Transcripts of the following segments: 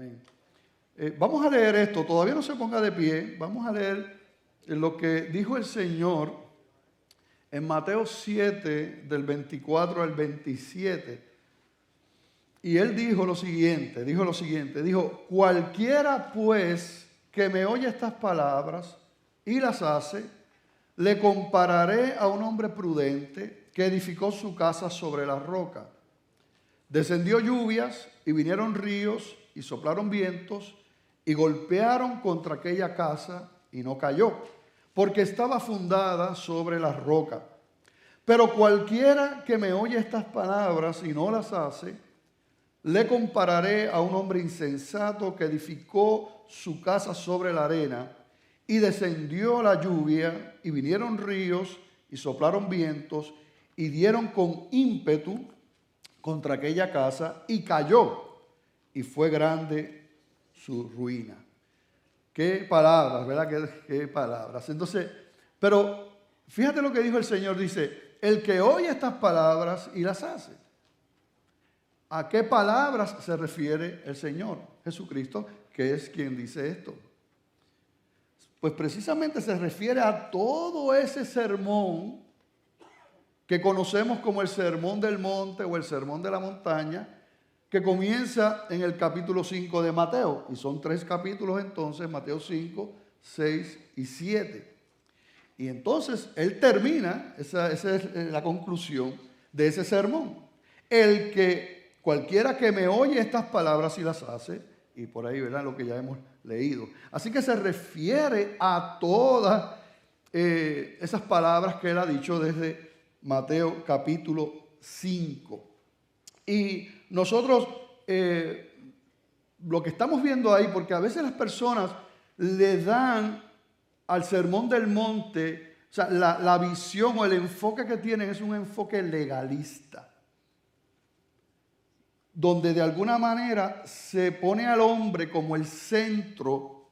Amén. Vamos a leer esto, todavía no se ponga de pie, vamos a leer lo que dijo el Señor en Mateo 7, del 24 al 27. Y Él dijo lo siguiente, dijo, cualquiera pues que me oye estas palabras y las hace, le compararé a un hombre prudente que edificó su casa sobre la roca. Descendió lluvias y vinieron ríos y soplaron vientos y golpearon contra aquella casa y no cayó, porque estaba fundada sobre la roca. Pero cualquiera que me oye estas palabras y no las hace, le compararé a un hombre insensato que edificó su casa sobre la arena, y descendió la lluvia y vinieron ríos y soplaron vientos y dieron con ímpetu contra aquella casa y cayó, y fue grande su ruina. Qué palabras, ¿verdad? Qué palabras. Entonces, pero fíjate lo que dijo el Señor, dice, el que oye estas palabras y las hace. ¿A qué palabras se refiere el Señor Jesucristo, que es quien dice esto? Pues precisamente se refiere a todo ese sermón que conocemos como el Sermón del Monte o el Sermón de la Montaña, que comienza en el capítulo 5 de Mateo. Y son 3 capítulos entonces, Mateo 5, 6 y 7. Y entonces él termina, esa es la conclusión de ese sermón. Cualquiera que me oye estas palabras y las hace, y por ahí verán lo que ya hemos leído. Así que se refiere a todas esas palabras que él ha dicho desde Mateo capítulo 5. Y nosotros lo que estamos viendo ahí, porque a veces las personas le dan al Sermón del Monte, o sea, la visión o el enfoque que tienen es un enfoque legalista, donde de alguna manera se pone al hombre como el centro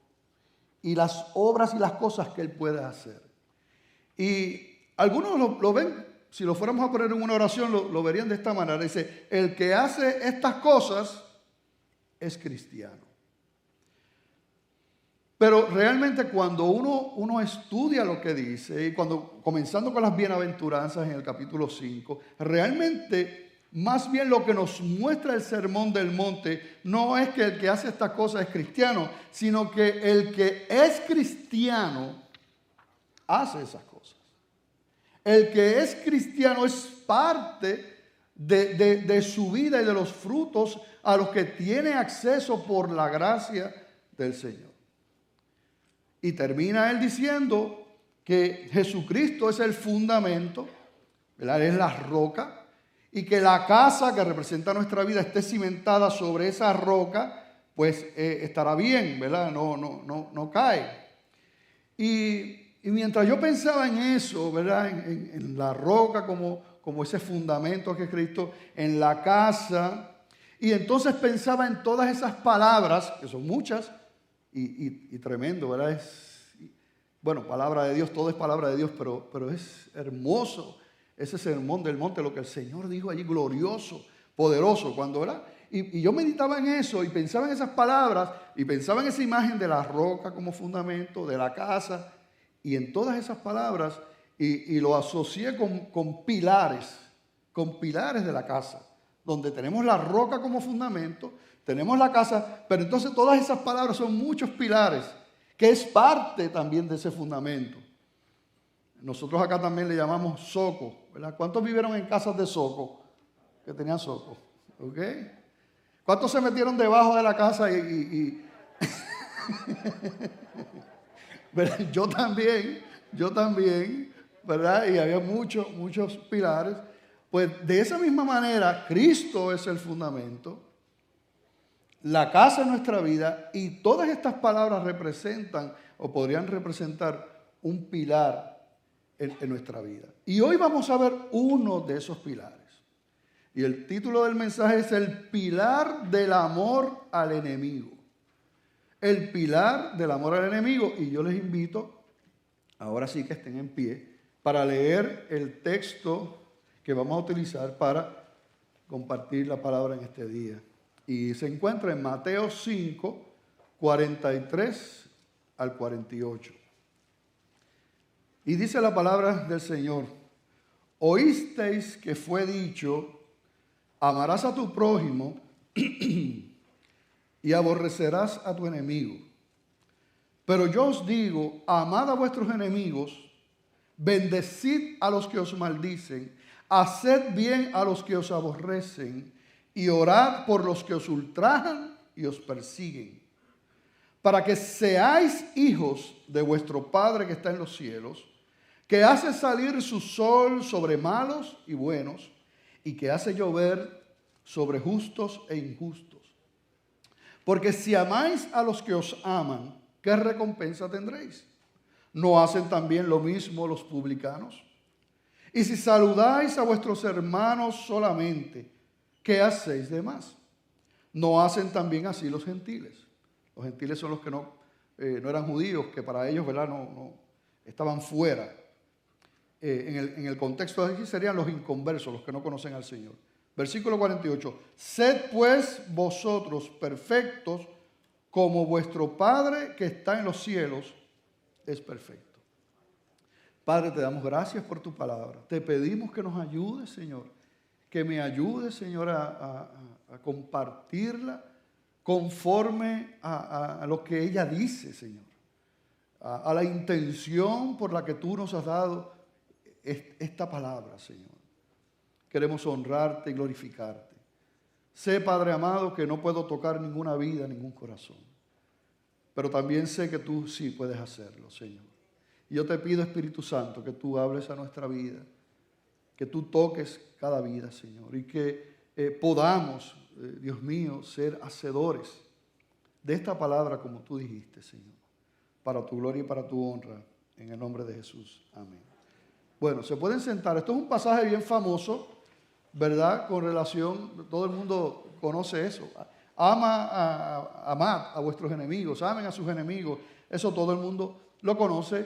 y las obras y las cosas que él puede hacer. Y algunos lo ven, si lo fuéramos a poner en una oración, lo verían de esta manera. Dice, el que hace estas cosas es cristiano. Pero realmente cuando uno estudia lo que dice, y comenzando con las bienaventuranzas en el capítulo 5, realmente más bien lo que nos muestra el Sermón del Monte no es que el que hace estas cosas es cristiano, sino que el que es cristiano hace esas cosas. El que es cristiano es parte de su vida y de los frutos a los que tiene acceso por la gracia del Señor. Y termina él diciendo que Jesucristo es el fundamento, ¿verdad? Es la roca, y que la casa que representa nuestra vida esté cimentada sobre esa roca, pues estará bien, ¿verdad? No cae. Y mientras yo pensaba en eso, ¿verdad? En la roca como ese fundamento que es Cristo, en la casa, y entonces pensaba en todas esas palabras, que son muchas, y tremendo, ¿verdad? Bueno, palabra de Dios, todo es palabra de Dios, pero es hermoso ese Sermón del Monte, lo que el Señor dijo allí, glorioso, poderoso, cuando, ¿verdad? Y yo meditaba en eso y pensaba en esas palabras y pensaba en esa imagen de la roca como fundamento, de la casa, y en todas esas palabras, y lo asocié con pilares de la casa, donde tenemos la roca como fundamento, tenemos la casa, pero entonces todas esas palabras son muchos pilares, que es parte también de ese fundamento. Nosotros acá también le llamamos zoco, ¿verdad? ¿Cuántos vivieron en casas de zoco? Que tenían zoco, ¿ok? ¿Cuántos se metieron debajo de la casa Yo también, ¿verdad? Y había muchos pilares. Pues de esa misma manera, Cristo es el fundamento, la casa es nuestra vida, y todas estas palabras representan o podrían representar un pilar en nuestra vida. Y hoy vamos a ver uno de esos pilares. Y el título del mensaje es el pilar del amor al enemigo. El pilar del amor al enemigo. Y yo les invito, ahora sí que estén en pie, para leer el texto que vamos a utilizar para compartir la palabra en este día. Y se encuentra en Mateo 5, 43 al 48. Y dice la palabra del Señor: oísteis que fue dicho, amarás a tu prójimo y aborrecerás a tu enemigo. Pero yo os digo, amad a vuestros enemigos, bendecid a los que os maldicen, haced bien a los que os aborrecen, y orad por los que os ultrajan y os persiguen, para que seáis hijos de vuestro Padre que está en los cielos, que hace salir su sol sobre malos y buenos, y que hace llover sobre justos e injustos. Porque si amáis a los que os aman, ¿qué recompensa tendréis? ¿No hacen también lo mismo los publicanos? Y si saludáis a vuestros hermanos solamente, ¿qué hacéis de más? ¿No hacen también así los gentiles? Los gentiles son los que no eran judíos, que para ellos, ¿verdad?, no estaban fuera. En el contexto de aquí serían los inconversos, los que no conocen al Señor. Versículo 48. Sed pues vosotros perfectos, como vuestro Padre que está en los cielos es perfecto. Padre, te damos gracias por tu palabra. Te pedimos que nos ayudes, Señor. Que me ayudes, Señor, a compartirla conforme a lo que ella dice, Señor. A la intención por la que tú nos has dado esta palabra, Señor. Queremos honrarte y glorificarte. Sé, Padre amado, que no puedo tocar ninguna vida, ningún corazón. Pero también sé que tú sí puedes hacerlo, Señor. Y yo te pido, Espíritu Santo, que tú hables a nuestra vida, que tú toques cada vida, Señor, y que podamos, Dios mío, ser hacedores de esta palabra como tú dijiste, Señor, para tu gloria y para tu honra, en el nombre de Jesús. Amén. Bueno, se pueden sentar. Esto es un pasaje bien famoso, ¿verdad? Con relación, todo el mundo conoce eso. Amad a vuestros enemigos, amen a sus enemigos. Eso todo el mundo lo conoce.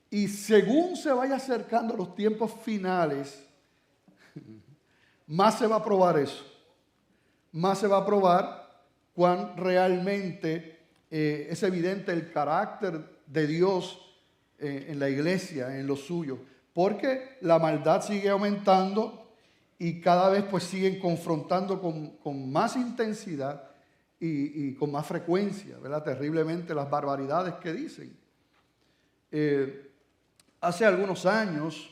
Y según se vaya acercando los tiempos finales, más se va a probar eso. Más se va a probar cuán realmente es evidente el carácter de Dios en la iglesia, en lo suyo. Porque la maldad sigue aumentando y cada vez pues siguen confrontando con más intensidad y con más frecuencia, ¿verdad? Terriblemente las barbaridades que dicen. Hace algunos años,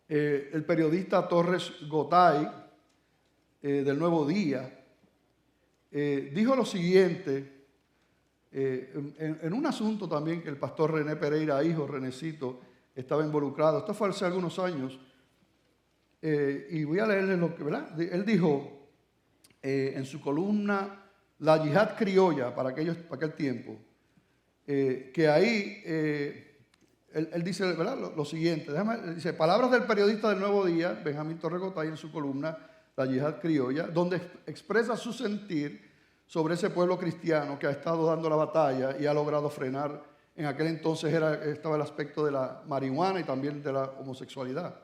el periodista Torres Gotay, del Nuevo Día, dijo lo siguiente, en un asunto también que el pastor René Pereira, hijo, Renecito, estaba involucrado. Esto fue hace algunos años. Y voy a leerles lo que, ¿verdad? Él dijo en su columna La Yihad Criolla, para aquel tiempo, que ahí él dice, ¿verdad?, lo siguiente. Dice, palabras del periodista del Nuevo Día, Benjamín Torres Gotay, en su columna La Yihad Criolla, donde expresa su sentir sobre ese pueblo cristiano que ha estado dando la batalla y ha logrado frenar. En aquel entonces estaba el aspecto de la marihuana y también de la homosexualidad.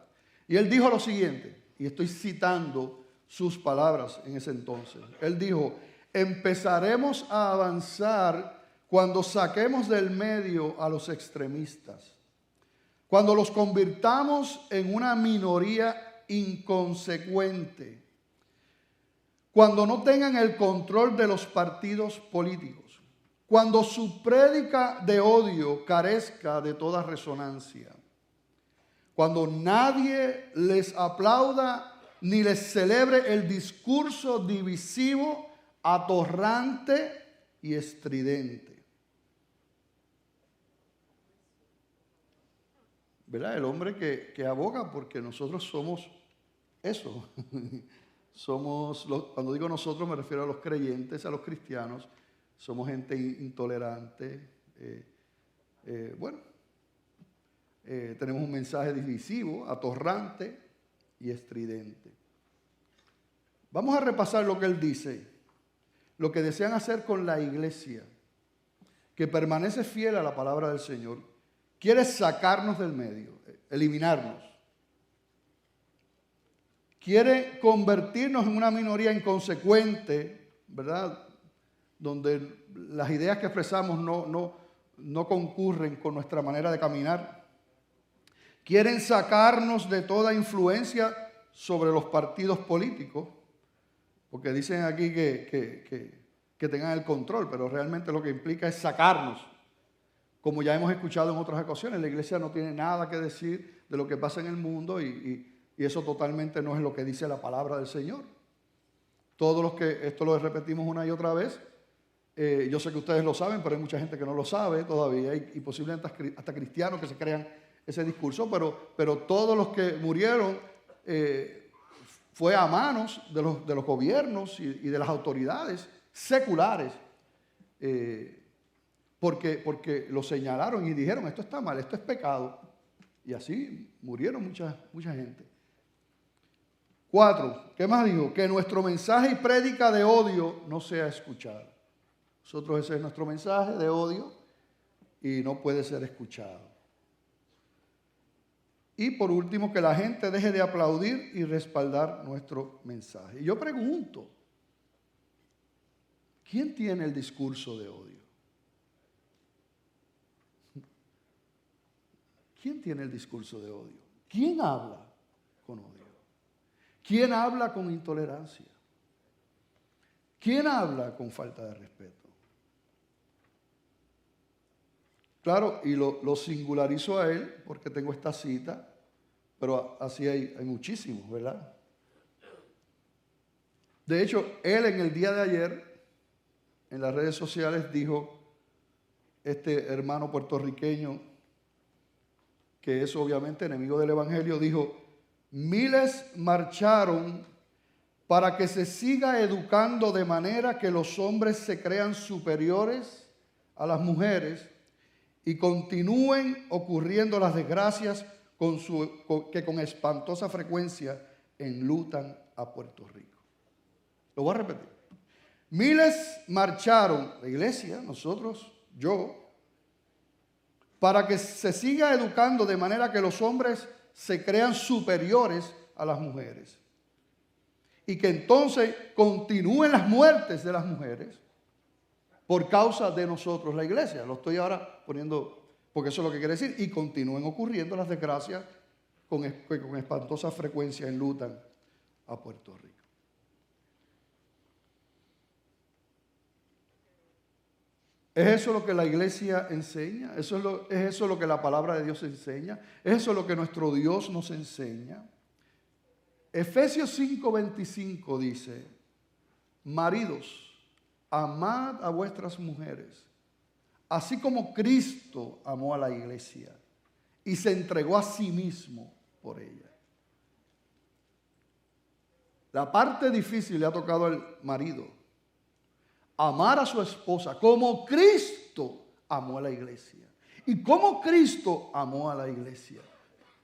Y él dijo lo siguiente, y estoy citando sus palabras en ese entonces. Él dijo, empezaremos a avanzar cuando saquemos del medio a los extremistas, cuando los convirtamos en una minoría inconsecuente, cuando no tengan el control de los partidos políticos, cuando su prédica de odio carezca de toda resonancia, cuando nadie les aplauda ni les celebre el discurso divisivo, atorrante y estridente. ¿Verdad? El hombre que aboga porque nosotros somos eso. Cuando digo nosotros me refiero a los creyentes, a los cristianos. Somos gente intolerante. Tenemos un mensaje divisivo, atorrante y estridente. Vamos a repasar lo que él dice. Lo que desean hacer con la iglesia, que permanece fiel a la palabra del Señor, quiere sacarnos del medio, eliminarnos. quiere convertirnos en una minoría inconsecuente, ¿verdad? Donde las ideas que expresamos no concurren con nuestra manera de caminar. Quieren sacarnos de toda influencia sobre los partidos políticos, porque dicen aquí que tengan el control, pero realmente lo que implica es sacarnos. Como ya hemos escuchado en otras ocasiones, la iglesia no tiene nada que decir de lo que pasa en el mundo y eso totalmente no es lo que dice la palabra del Señor. Todos los que, esto lo repetimos una y otra vez, yo sé que ustedes lo saben, pero hay mucha gente que no lo sabe todavía y posiblemente hasta cristianos que se crean ese discurso, pero todos los que murieron fue a manos de los gobiernos y de las autoridades seculares, porque lo señalaron y dijeron, esto está mal, esto es pecado. Y así murieron mucha gente. 4, ¿qué más dijo? Que nuestro mensaje y prédica de odio no sea escuchado. Nosotros ese es nuestro mensaje de odio y no puede ser escuchado. Y por último, que la gente deje de aplaudir y respaldar nuestro mensaje. Y yo pregunto, ¿quién tiene el discurso de odio? ¿Quién tiene el discurso de odio? ¿Quién habla con odio? ¿Quién habla con intolerancia? ¿Quién habla con falta de respeto? Claro, y lo singularizo a él porque tengo esta cita, pero así hay muchísimos, ¿verdad? De hecho, él en el día de ayer, en las redes sociales, dijo, este hermano puertorriqueño, que es obviamente enemigo del Evangelio, dijo, miles marcharon para que se siga educando de manera que los hombres se crean superiores a las mujeres y continúen ocurriendo las desgracias que con espantosa frecuencia enlutan a Puerto Rico. Lo voy a repetir. Miles marcharon, la iglesia, nosotros, yo, para que se siga educando de manera que los hombres se crean superiores a las mujeres y que entonces continúen las muertes de las mujeres por causa de nosotros, la iglesia. Lo estoy ahora poniendo porque eso es lo que quiere decir, y continúen ocurriendo las desgracias que con espantosa frecuencia enlutan a Puerto Rico. ¿Es eso lo que la iglesia enseña? ¿Es eso lo que la palabra de Dios enseña? ¿Es eso lo que nuestro Dios nos enseña? Efesios 5:25 dice, maridos, amad a vuestras mujeres, así como Cristo amó a la iglesia y se entregó a sí mismo por ella. La parte difícil le ha tocado al marido. Amar a su esposa como Cristo amó a la iglesia. ¿Y como Cristo amó a la iglesia?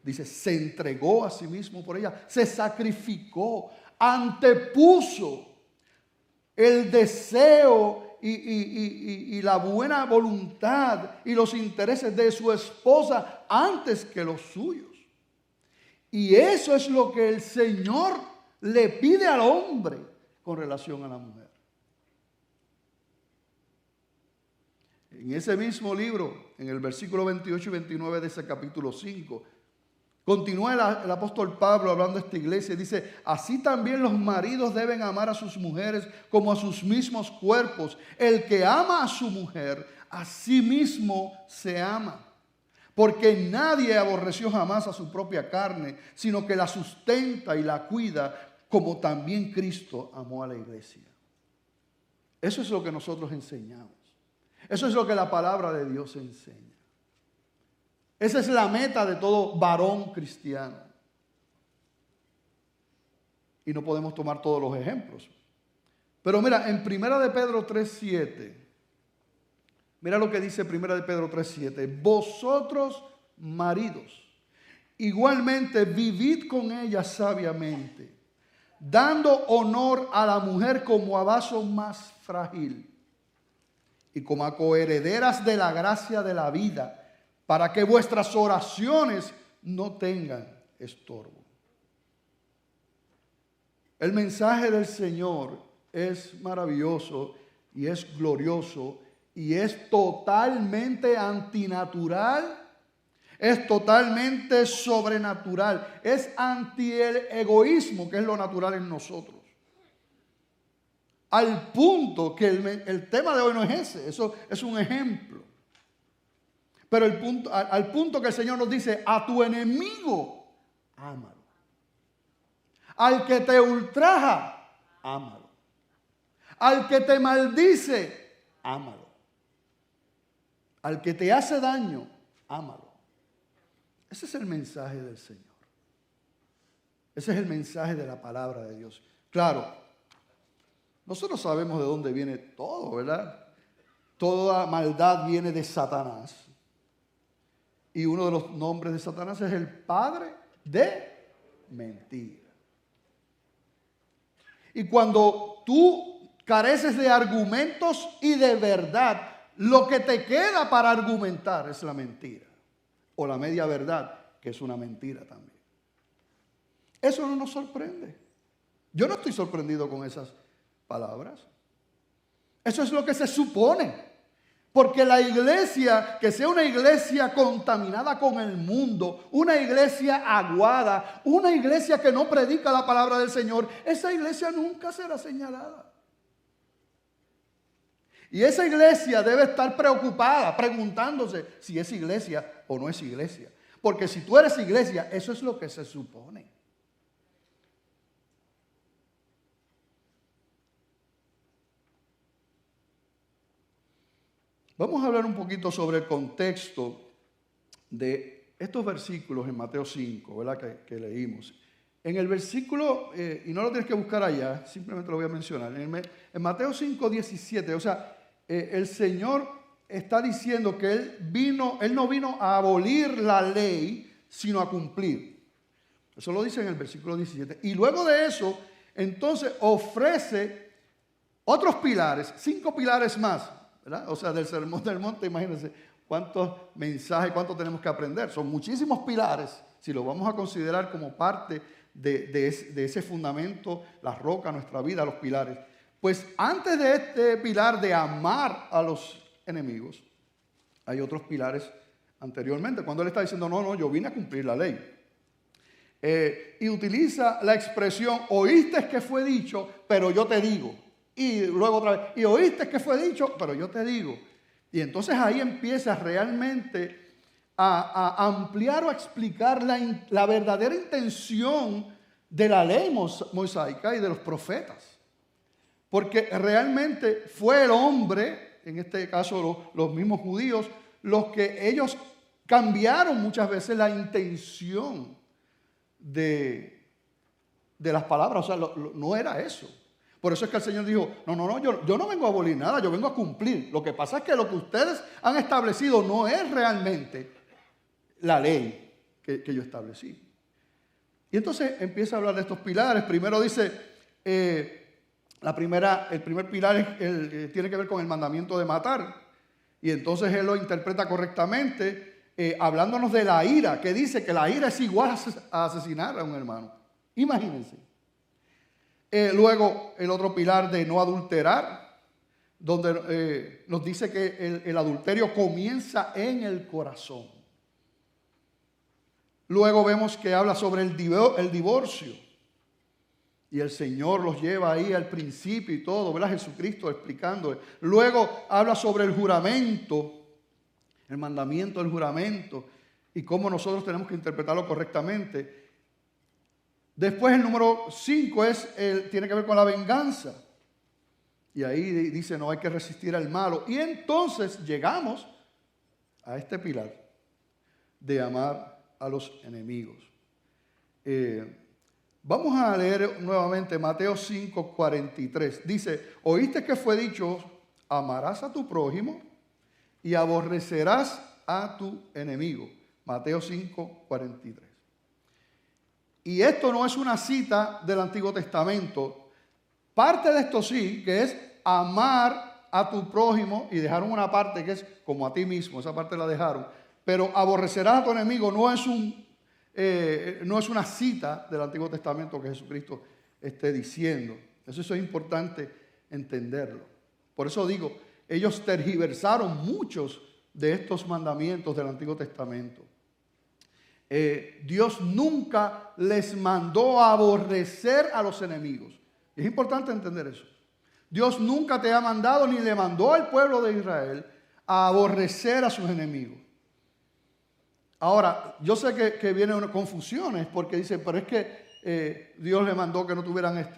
Dice, se entregó a sí mismo por ella, se sacrificó, antepuso el deseo y la buena voluntad y los intereses de su esposa antes que los suyos. Y eso es lo que el Señor le pide al hombre con relación a la mujer. En ese mismo libro, en el versículo 28 y 29 de ese capítulo 5, continúa el apóstol Pablo hablando a esta iglesia y dice, así también los maridos deben amar a sus mujeres como a sus mismos cuerpos. El que ama a su mujer, a sí mismo se ama. Porque nadie aborreció jamás a su propia carne, sino que la sustenta y la cuida, como también Cristo amó a la iglesia. Eso es lo que nosotros enseñamos. Eso es lo que la palabra de Dios enseña. Esa es la meta de todo varón cristiano. Y no podemos tomar todos los ejemplos. Pero mira, en 1 de Pedro 3:7, mira lo que dice 1 de Pedro 3:7. Vosotros, maridos, igualmente vivid con ella sabiamente, dando honor a la mujer como a vaso más frágil y como a coherederas de la gracia de la vida, para que vuestras oraciones no tengan estorbo. El mensaje del Señor es maravilloso y es glorioso y es totalmente antinatural, es totalmente sobrenatural, es anti el egoísmo, que es lo natural en nosotros. Al punto que el tema de hoy no es ese, eso es un ejemplo. Pero al punto que el Señor nos dice, a tu enemigo, ámalo. Al que te ultraja, ámalo. Al que te maldice, ámalo. Al que te hace daño, ámalo. Ese es el mensaje del Señor. Ese es el mensaje de la palabra de Dios. Claro, nosotros sabemos de dónde viene todo, ¿verdad? Toda maldad viene de Satanás. Y uno de los nombres de Satanás es el padre de mentira. Y cuando tú careces de argumentos y de verdad, lo que te queda para argumentar es la mentira. O la media verdad, que es una mentira también. Eso no nos sorprende. Yo no estoy sorprendido con esas palabras. Eso es lo que se supone. Porque la iglesia, que sea una iglesia contaminada con el mundo, una iglesia aguada, una iglesia que no predica la palabra del Señor, esa iglesia nunca será señalada. Y esa iglesia debe estar preocupada, preguntándose si es iglesia o no es iglesia. Porque si tú eres iglesia, eso es lo que se supone. Vamos a hablar un poquito sobre el contexto de estos versículos en Mateo 5, ¿verdad? Que leímos. En el versículo, y no lo tienes que buscar allá, simplemente lo voy a mencionar. En Mateo 5, 17, o sea, el Señor está diciendo que Él no vino a abolir la ley, sino a cumplir. Eso lo dice en el versículo 17. Y luego de eso, entonces ofrece otros pilares, 5 pilares más, ¿verdad? O sea, del Sermón del Monte, imagínense cuántos mensajes, cuánto tenemos que aprender. Son muchísimos pilares, si lo vamos a considerar como parte de ese fundamento, la roca, nuestra vida, los pilares. Pues antes de este pilar de amar a los enemigos, hay otros pilares anteriormente, cuando él está diciendo, no, yo vine a cumplir la ley. Y utiliza la expresión, oíste que fue dicho, pero yo te digo. Y luego otra vez, y oíste que fue dicho, pero yo te digo. Y entonces ahí empieza realmente a ampliar o a explicar la verdadera intención de la ley mosaica y de los profetas. Porque realmente fue el hombre, en este caso los mismos judíos, los que ellos cambiaron muchas veces la intención de las palabras. O sea, no era eso. Por eso es que el Señor dijo, no, yo no vengo a abolir nada, yo vengo a cumplir. Lo que pasa es que lo que ustedes han establecido no es realmente la ley que yo establecí. Y entonces empieza a hablar de estos pilares. Primero dice, el primer pilar tiene que ver con el mandamiento de matar. Y entonces él lo interpreta correctamente, hablándonos de la ira, que dice que la ira es igual a asesinar a un hermano. Imagínense. Luego el otro pilar de no adulterar, donde nos dice que el adulterio comienza en el corazón. Luego vemos que habla sobre el divorcio. Y el Señor los lleva ahí al principio y todo, ¿verdad? Jesucristo explicando. Luego habla sobre el juramento, el mandamiento del juramento y cómo nosotros tenemos que interpretarlo correctamente. Después el número 5 tiene que ver con la venganza. Y ahí dice, no hay que resistir al malo. Y entonces llegamos a este pilar de amar a los enemigos. Vamos a leer nuevamente Mateo 5, 43. Dice, oíste que fue dicho, amarás a tu prójimo y aborrecerás a tu enemigo. Mateo 5, 43. Y esto no es una cita del Antiguo Testamento. Parte de esto sí, que es amar a tu prójimo, y dejaron una parte que es como a ti mismo, esa parte la dejaron. Pero aborrecerás a tu enemigo no es una cita del Antiguo Testamento que Jesucristo diciendo. Eso es importante entenderlo. Por eso digo, ellos tergiversaron muchos de estos mandamientos del Antiguo Testamento. Dios nunca les mandó a aborrecer a los enemigos. Es importante entender eso. Dios nunca te ha mandado ni le mandó al pueblo de Israel a aborrecer a sus enemigos. Ahora, yo sé que vienen confusiones porque dicen, pero es que Dios le mandó que no tuvieran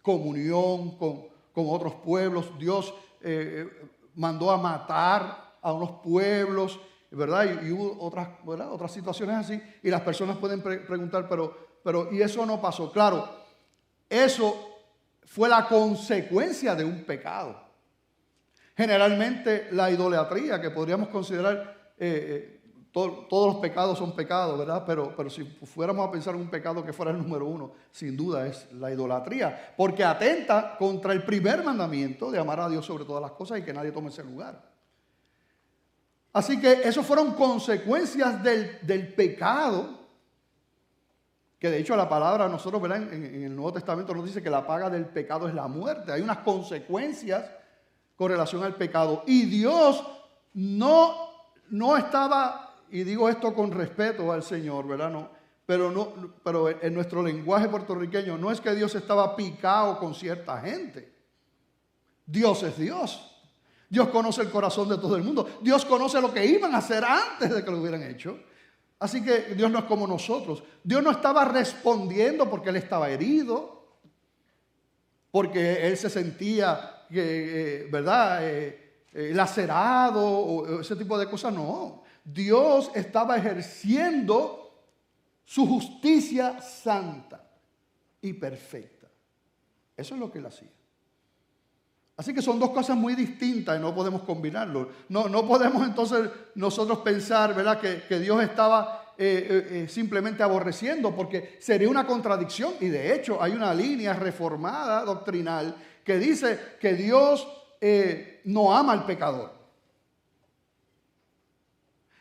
comunión con otros pueblos. Dios mandó a matar a unos pueblos, ¿verdad? Y hubo otras situaciones así. Y las personas pueden preguntar, pero ¿y eso no pasó? Claro, eso fue la consecuencia de un pecado. Generalmente la idolatría, que podríamos considerar, todos los pecados son pecados, ¿verdad? Pero si fuéramos a pensar en un pecado que fuera el número uno, sin duda es la idolatría, porque atenta contra el primer mandamiento de amar a Dios sobre todas las cosas y que nadie tome ese lugar. Así que eso fueron consecuencias del pecado, que de hecho la palabra nosotros, ¿verdad? En el Nuevo Testamento nos dice que la paga del pecado es la muerte. Hay unas consecuencias con relación al pecado. Y Dios no estaba, y digo esto con respeto al Señor, ¿verdad? Pero en nuestro lenguaje puertorriqueño no es que Dios estaba picado con cierta gente. Dios es Dios. Dios conoce el corazón de todo el mundo. Dios conoce lo que iban a hacer antes de que lo hubieran hecho. Así que Dios no es como nosotros. Dios no estaba respondiendo porque Él estaba herido, porque Él se sentía, ¿verdad?, lacerado o ese tipo de cosas. No. Dios estaba ejerciendo su justicia santa y perfecta. Eso es lo que Él hacía. Así que son dos cosas muy distintas y no podemos combinarlo. No podemos entonces nosotros pensar, ¿verdad?, que Dios estaba simplemente aborreciendo, porque sería una contradicción. Y de hecho hay una línea reformada doctrinal que dice que Dios no ama al pecador.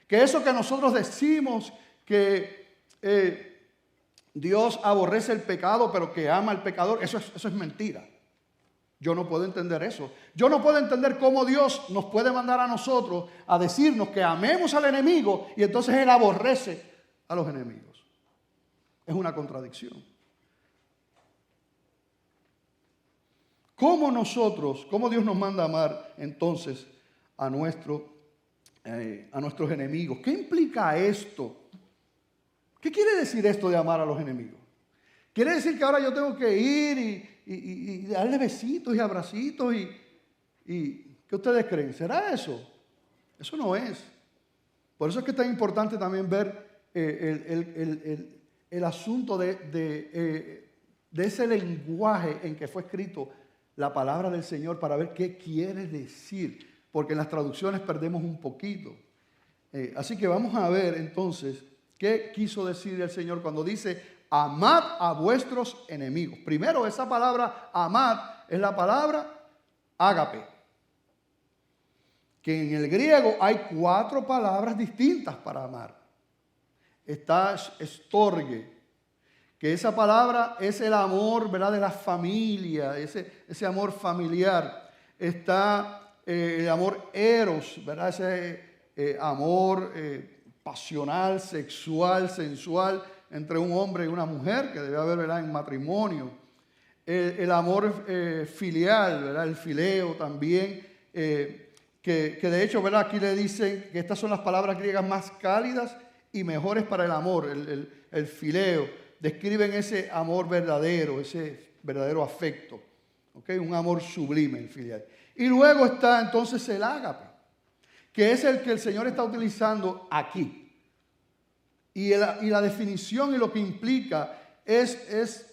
Que eso que nosotros decimos que Dios aborrece el pecado pero que ama al pecador, eso es mentira. Yo no puedo entender eso. Yo no puedo entender cómo Dios nos puede mandar a nosotros a decirnos que amemos al enemigo y entonces Él aborrece a los enemigos. Es una contradicción. ¿Cómo Dios nos manda a amar entonces a nuestros enemigos? ¿Qué implica esto? ¿Qué quiere decir esto de amar a los enemigos? ¿Quiere decir que ahora yo tengo que ir y darle besitos y abracitos y qué ustedes creen? ¿Será eso? Eso no es. Por eso es que es tan importante también ver el asunto de ese lenguaje en que fue escrito la palabra del Señor para ver qué quiere decir, porque en las traducciones perdemos un poquito. Así que vamos a ver entonces qué quiso decir el Señor cuando dice amad a vuestros enemigos. Primero, esa palabra amad es la palabra ágape, que en el griego hay 4 palabras distintas para amar. Está estorge, que esa palabra es el amor, ¿verdad?, de la familia, ese amor familiar. Está el amor eros, ¿verdad?, ese amor pasional, sexual, sensual, entre un hombre y una mujer, que debe haber, ¿verdad?, en matrimonio. El amor filial, ¿verdad?, el fileo también, que de hecho, ¿verdad?, aquí le dicen que estas son las palabras griegas más cálidas y mejores para el amor, el fileo. Describen ese amor verdadero, ese verdadero afecto, ¿okay? Un amor sublime, el filial. Y luego está entonces el ágape, que es el que el Señor está utilizando aquí. Y la definición y lo que implica es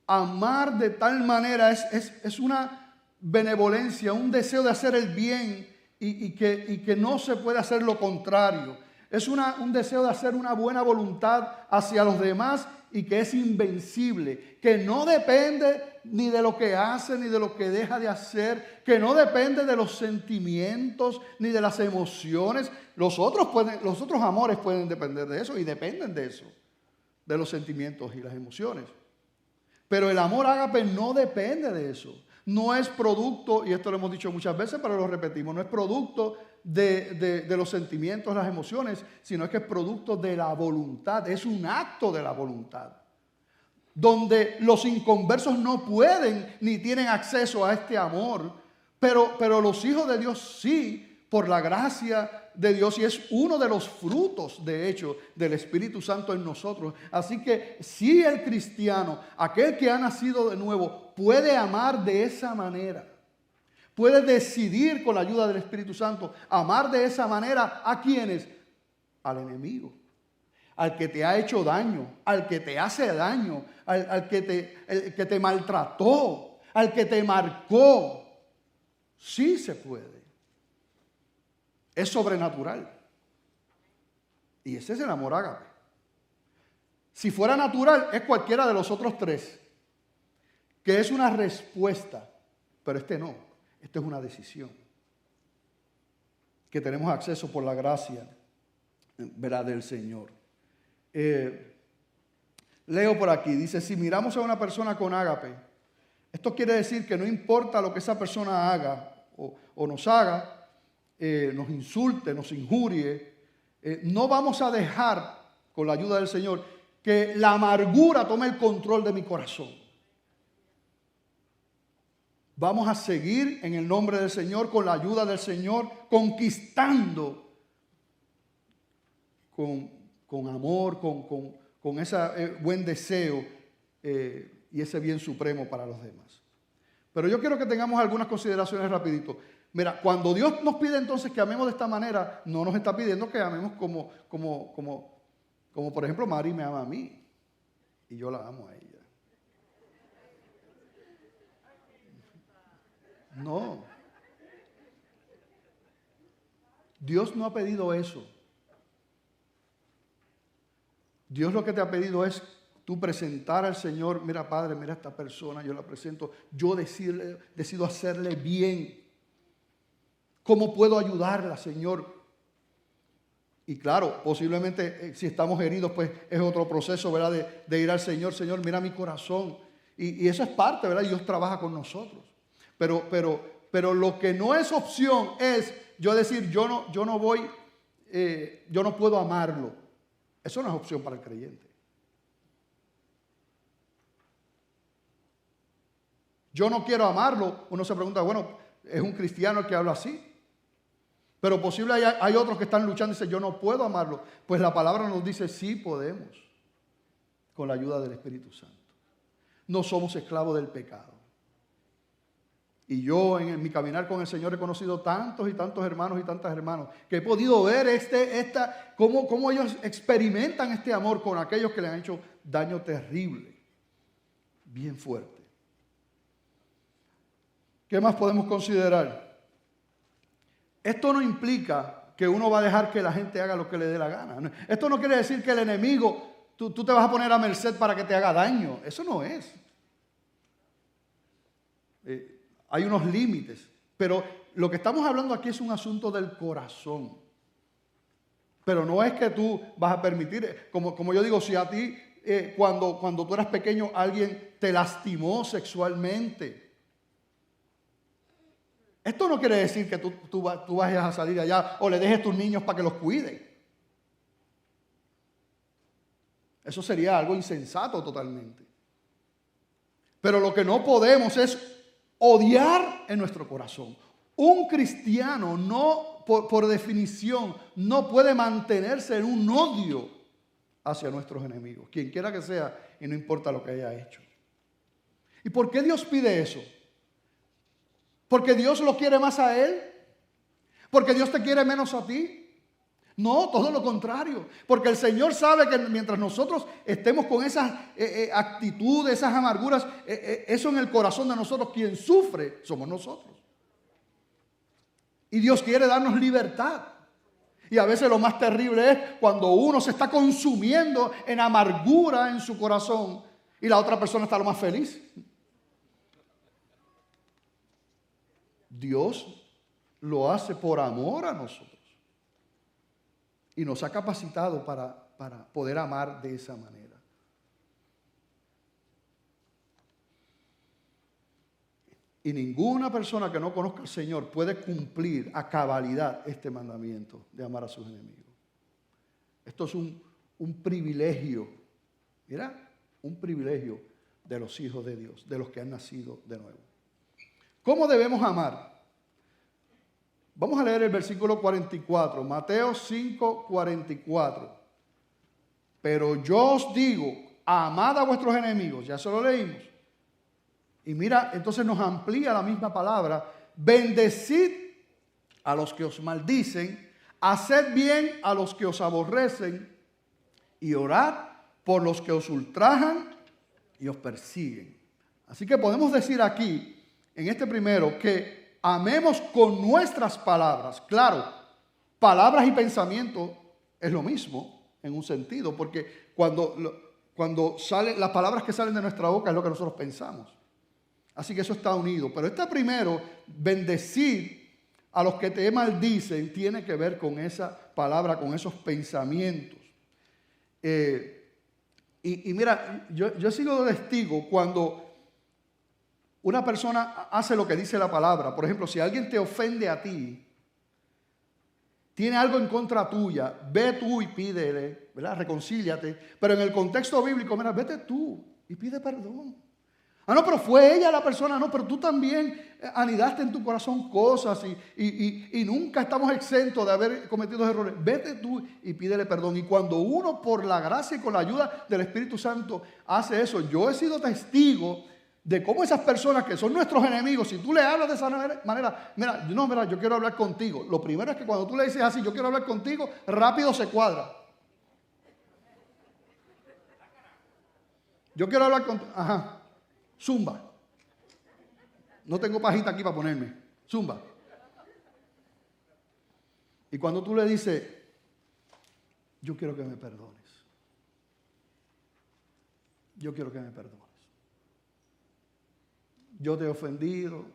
amar de tal manera, es una benevolencia, un deseo de hacer el bien y que no se puede hacer lo contrario. Es un deseo de hacer una buena voluntad hacia los demás y que es invencible, que no depende ni de lo que hace ni de lo que deja de hacer, que no depende de los sentimientos ni de las emociones. Los otros amores pueden depender de eso y dependen de eso, de los sentimientos y las emociones. Pero el amor ágape no depende de eso. No es producto, y esto lo hemos dicho muchas veces, pero lo repetimos, no es producto de los sentimientos, las emociones, sino que es producto de la voluntad, es un acto de la voluntad. Donde los inconversos no pueden ni tienen acceso a este amor, pero los hijos de Dios sí, por la gracia de Dios, y es uno de los frutos, de hecho, del Espíritu Santo en nosotros. Así que si el cristiano, aquel que ha nacido de nuevo, puede amar de esa manera, puede decidir con la ayuda del Espíritu Santo, amar de esa manera, ¿a quiénes? Al enemigo, al que te ha hecho daño, al que te hace daño, al que te maltrató, al que te marcó. Sí se puede. Es sobrenatural. Y ese es el amor ágape. Si fuera natural, es cualquiera de los otros tres, que es una respuesta, pero este no, este es una decisión, que tenemos acceso por la gracia, ¿verdad?, del Señor. Leo por aquí, dice, si miramos a una persona con ágape, esto quiere decir que no importa lo que esa persona haga o nos haga, nos insulte, nos injurie, no vamos a dejar, con la ayuda del Señor, que la amargura tome el control de mi corazón. Vamos a seguir en el nombre del Señor, con la ayuda del Señor, conquistando con amor, con ese buen deseo y ese bien supremo para los demás. Pero yo quiero que tengamos algunas consideraciones rapidito. Mira, cuando Dios nos pide entonces que amemos de esta manera, no nos está pidiendo que amemos como por ejemplo Mari me ama a mí y yo la amo a ella. No. Dios no ha pedido eso. Dios lo que te ha pedido es tú presentar al Señor, mira Padre, mira a esta persona, yo la presento, yo decido hacerle bien. ¿Cómo puedo ayudarla, Señor? Y claro, posiblemente si estamos heridos, pues es otro proceso, ¿verdad? De ir al Señor, Señor, mira mi corazón. Y eso es parte, ¿verdad? Dios trabaja con nosotros. Pero lo que no es opción es yo decir, yo no puedo amarlo. Eso no es opción para el creyente. Yo no quiero amarlo. Uno se pregunta, bueno, ¿es un cristiano el que habla así? Pero posible hay otros que están luchando y dicen, yo no puedo amarlo. Pues la palabra nos dice, sí podemos, con la ayuda del Espíritu Santo. No somos esclavos del pecado. Y yo en mi caminar con el Señor he conocido tantos y tantos hermanos y tantas hermanas que he podido ver cómo ellos experimentan este amor con aquellos que le han hecho daño terrible, bien fuerte. ¿Qué más podemos considerar? Esto no implica que uno va a dejar que la gente haga lo que le dé la gana. Esto no quiere decir que el enemigo, tú te vas a poner a merced para que te haga daño. Eso no es. Hay unos límites. Pero lo que estamos hablando aquí es un asunto del corazón. Pero no es que tú vas a permitir, como yo digo, si a ti cuando tú eras pequeño alguien te lastimó sexualmente. Esto no quiere decir que tú vayas a salir allá o le dejes tus niños para que los cuiden. Eso sería algo insensato totalmente. Pero lo que no podemos es odiar en nuestro corazón. Un cristiano por definición no puede mantenerse en un odio hacia nuestros enemigos, quien quiera que sea, y no importa lo que haya hecho. ¿Y por qué Dios pide eso? ¿Porque Dios lo quiere más a él? ¿Porque Dios te quiere menos a ti? No, todo lo contrario. Porque el Señor sabe que mientras nosotros estemos con esas actitudes, esas amarguras, eso en el corazón de nosotros, quien sufre somos nosotros. Y Dios quiere darnos libertad. Y a veces lo más terrible es cuando uno se está consumiendo en amargura en su corazón y la otra persona está lo más feliz. Dios lo hace por amor a nosotros y nos ha capacitado para poder amar de esa manera. Y ninguna persona que no conozca al Señor puede cumplir a cabalidad este mandamiento de amar a sus enemigos. Esto es un privilegio, mira, un privilegio de los hijos de Dios, de los que han nacido de nuevo. ¿Cómo debemos amar? Vamos a leer el versículo 44, Mateo 5, 44. Pero yo os digo, amad a vuestros enemigos, ya se lo leímos. Y mira, entonces nos amplía la misma palabra, bendecid a los que os maldicen, haced bien a los que os aborrecen y orad por los que os ultrajan y os persiguen. Así que podemos decir aquí, en este primero, que amemos con nuestras palabras. Claro, palabras y pensamientos es lo mismo en un sentido, porque cuando salen las palabras que salen de nuestra boca es lo que nosotros pensamos. Así que eso está unido. Pero este primero, bendecir a los que te maldicen, tiene que ver con esa palabra, con esos pensamientos. Y mira, yo he sido testigo cuando una persona hace lo que dice la palabra. Por ejemplo, si alguien te ofende a ti, tiene algo en contra tuya, ve tú y pídele, ¿verdad? Reconcíliate. Pero en el contexto bíblico, mira, vete tú y pide perdón. Ah, no, pero fue ella la persona. No, pero tú también anidaste en tu corazón cosas y nunca estamos exentos de haber cometido errores. Vete tú y pídele perdón. Y cuando uno, por la gracia y con la ayuda del Espíritu Santo, hace eso, yo he sido testigo de cómo esas personas que son nuestros enemigos, si tú le hablas de esa manera, mira, yo quiero hablar contigo. Lo primero es que cuando tú le dices así, yo quiero hablar contigo, rápido se cuadra. Yo quiero hablar contigo. Ajá. Zumba. No tengo pajita aquí para ponerme. Zumba. Y cuando tú le dices, yo quiero que me perdones. Yo quiero que me perdones. Yo te he ofendido.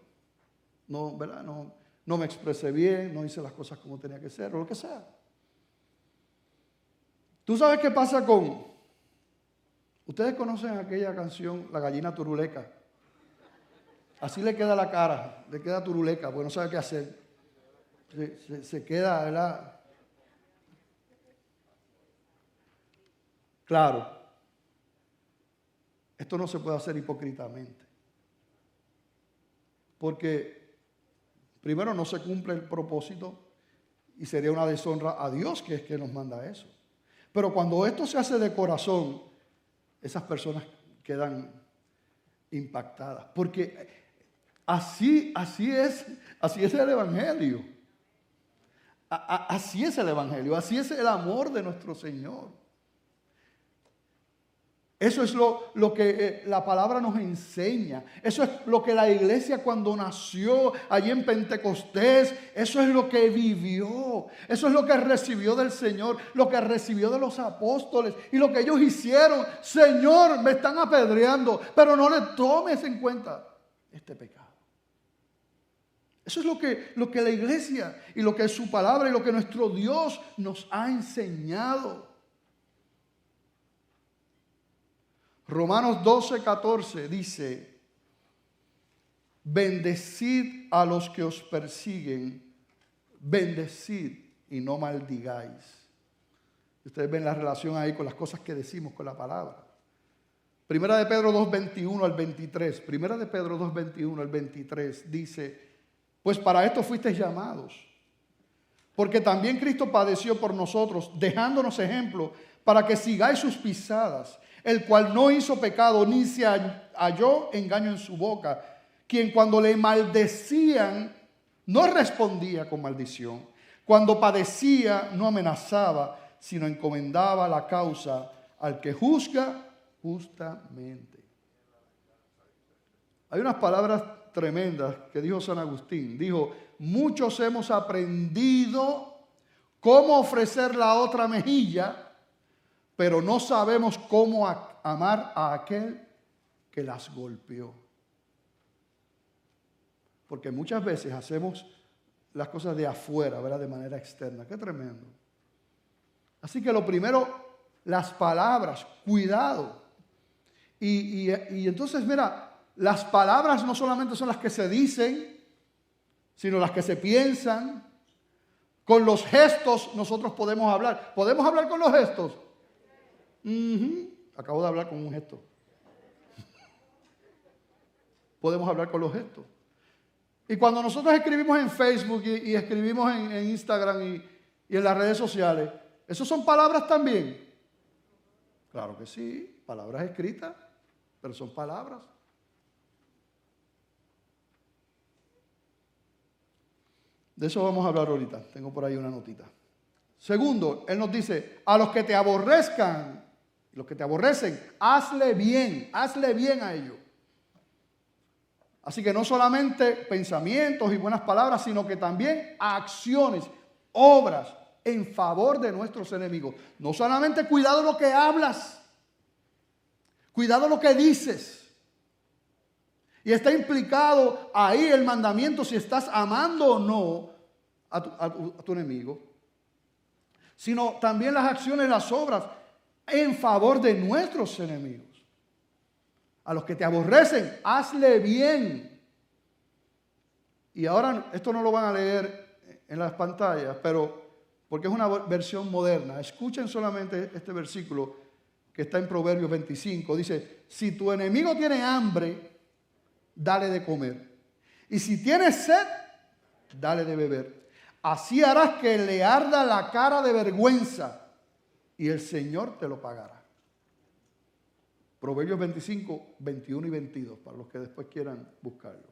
No, ¿verdad? No me expresé bien, no hice las cosas como tenía que ser, o lo que sea. ¿Tú sabes qué pasa con... Ustedes conocen aquella canción, La gallina turuleca? Así le queda la cara, le queda turuleca, porque no sabe qué hacer. Se queda, ¿verdad? Claro, esto no se puede hacer hipócritamente. Porque primero no se cumple el propósito y sería una deshonra a Dios, que es que nos manda eso. Pero cuando esto se hace de corazón, esas personas quedan impactadas. Porque así es el Evangelio. Así es el Evangelio, así es el amor de nuestro Señor. Eso es lo que la palabra nos enseña. Eso es lo que la iglesia cuando nació allí en Pentecostés, eso es lo que vivió. Eso es lo que recibió del Señor, lo que recibió de los apóstoles y lo que ellos hicieron. Señor, me están apedreando, pero no le tomes en cuenta este pecado. Eso es lo que la iglesia y lo que es su palabra y lo que nuestro Dios nos ha enseñado. Romanos 12, 14 dice, bendecid a los que os persiguen, bendecid y no maldigáis. Ustedes ven la relación ahí con las cosas que decimos con la palabra. Primera de Pedro 2, 21 al 23. Primera de Pedro 2, 21 al 23 dice, pues para esto fuisteis llamados, porque también Cristo padeció por nosotros, dejándonos ejemplo para que sigáis sus pisadas, el cual no hizo pecado, ni se halló engaño en su boca, quien cuando le maldecían, no respondía con maldición. Cuando padecía, no amenazaba, sino encomendaba la causa al que juzga justamente. Hay unas palabras tremendas que dijo San Agustín. Dijo, muchos hemos aprendido cómo ofrecer la otra mejilla, pero no sabemos cómo amar a aquel que las golpeó. Porque muchas veces hacemos las cosas de afuera, ¿verdad? De manera externa. Qué tremendo. Así que lo primero, las palabras, cuidado. Y entonces, mira, Las palabras no solamente son las que se dicen, sino las que se piensan. Con los gestos nosotros podemos hablar. ¿Podemos hablar con los gestos? Acabo de hablar con un gesto. Podemos hablar con los gestos. Y cuando nosotros escribimos en Facebook y escribimos en Instagram y en las redes sociales, ¿esos son palabras también? Claro que sí, palabras escritas, pero son palabras. De eso vamos a hablar ahorita. Tengo por ahí una notita. Segundo, Él nos dice, a los que te aborrezcan, los que te aborrecen, hazle bien a ellos. Así que no solamente pensamientos y buenas palabras, sino que también acciones, obras en favor de nuestros enemigos. No solamente cuidado lo que hablas, cuidado lo que dices. Y está implicado ahí el mandamiento si estás amando o no a tu enemigo. Sino también las acciones, las obras en favor de nuestros enemigos. A los que te aborrecen, hazle bien. Y ahora esto no lo van a leer en las pantallas, pero porque es una versión moderna. Escuchen solamente este versículo que está en Proverbios 25. Dice, si tu enemigo tiene hambre, dale de comer. Y si tiene sed, dale de beber. Así harás que le arda la cara de vergüenza y el Señor te lo pagará. Proverbios 25, 21 y 22, para los que después quieran buscarlo.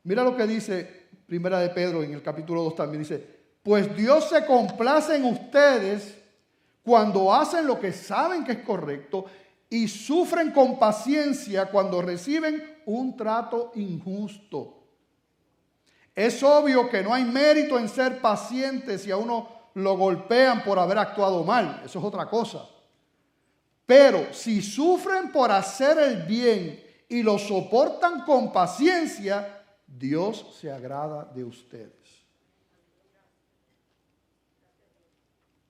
Mira lo que dice Primera de Pedro en el capítulo 2 también. Dice, pues Dios se complace en ustedes cuando hacen lo que saben que es correcto y sufren con paciencia cuando reciben un trato injusto. Es obvio que no hay mérito en ser paciente si a uno lo golpean por haber actuado mal. Eso es otra cosa. Pero si sufren por hacer el bien y lo soportan con paciencia, Dios se agrada de ustedes.